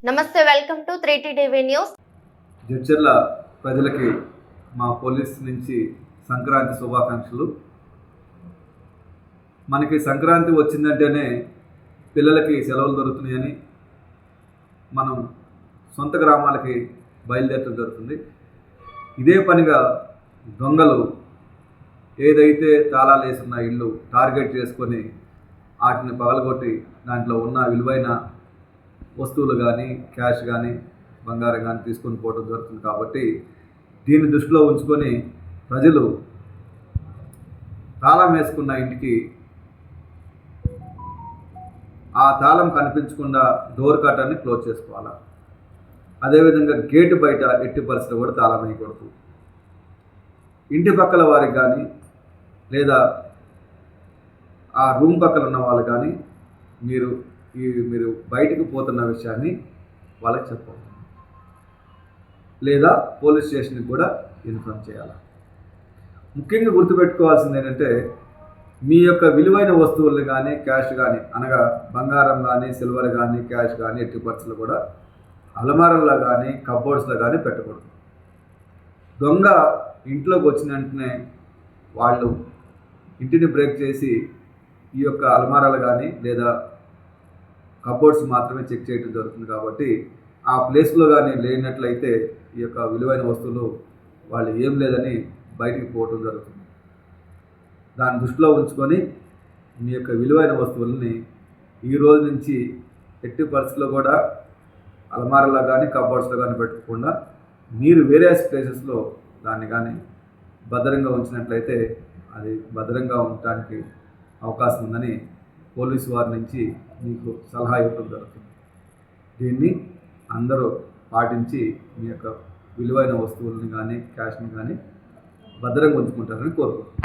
నమస్తే, welcome to 3T TV news. Jadcherla ప్రజలకి మా పోలీస్ నుంచి సంక్రాంతి శుభాకాంక్షలు. మనకి సంక్రాంతి వచ్చిందంటేనే పిల్లలకి సెలవులు దొరుకుతున్నాయని మనం సొంత గ్రామాలకి బయలుదేరడం జరుగుతుంది. ఇదే పనిగా దొంగలు ఏదైతే తాళాలు వేసున్న ఇల్లు టార్గెట్ చేసుకొని వాటిని పగలగొట్టి దాంట్లో ఉన్న విలువైన వస్తువులు కానీ క్యాష్ కానీ బంగారం కానీ తీసుకొని పోవడం జరుగుతుంది. కాబట్టి దీన్ని దృష్టిలో ఉంచుకొని ప్రజలు తాళం వేసుకున్న ఇంటికి ఆ తాళం కనిపించకుండా డోర్ కట్టర్ని క్లోజ్ చేసుకోవాలి. అదేవిధంగా గేటు బయట ఎట్టి పరిస్థితులు కూడా తాళం వేయకూడదు. ఇంటి పక్కల వారికి కానీ లేదా ఆ రూమ్ పక్కన ఉన్న వాళ్ళు కానీ మీరు బయటకు పోతున్న విషయాన్ని వాళ్ళకి చెప్పాలి, లేదా పోలీస్ స్టేషన్కి కూడా ఇన్ఫార్మ్ చేయాలి. ముఖ్యంగా గుర్తుపెట్టుకోవాల్సింది ఏంటంటే, మీ యొక్క విలువైన వస్తువులను కానీ క్యాష్ కానీ, అనగా బంగారం కానీ సిల్వర్ కానీ క్యాష్ కానీ ఎట్టి పరిస్థితులు కూడా అలమారాల్లో కానీ కబోర్డ్స్లో కానీ పెట్టకూడదు. దొంగ ఇంట్లోకి వచ్చిన వెంటనే వాళ్ళు ఇంటిని బ్రేక్ చేసి ఈ యొక్క అలమారాలు కానీ లేదా కబోర్డ్స్ మాత్రమే చెక్ చేయడం జరుగుతుంది. కాబట్టి ఆ ప్లేస్లో కానీ లేనట్లయితే ఈ యొక్క విలువైన వస్తువులు వాళ్ళు ఏం లేదని బయటికి పోవడం జరుగుతుంది. దాన్ని దృష్టిలో ఉంచుకొని మీ యొక్క విలువైన వస్తువులని ఈ రోజు నుంచి ఎట్టి పరిస్థితుల్లో కూడా అలమారాలో కానీ కబోర్డ్స్లో కానీ పెట్టకుండా మీరు వేరే ప్లేసెస్లో దాన్ని కానీ భద్రంగా ఉంచినట్లయితే అది భద్రంగా ఉండటానికి అవకాశం ఉందని పోలీసు వారి నుంచి మీకు సలహా ఇవ్వడం జరుగుతుంది. దీన్ని అందరూ పాటించి మీ యొక్క విలువైన వస్తువులను కానీ క్యాష్ని కానీ భద్రంగా ఉంచుకుంటారని కోరుకుంటున్నాను.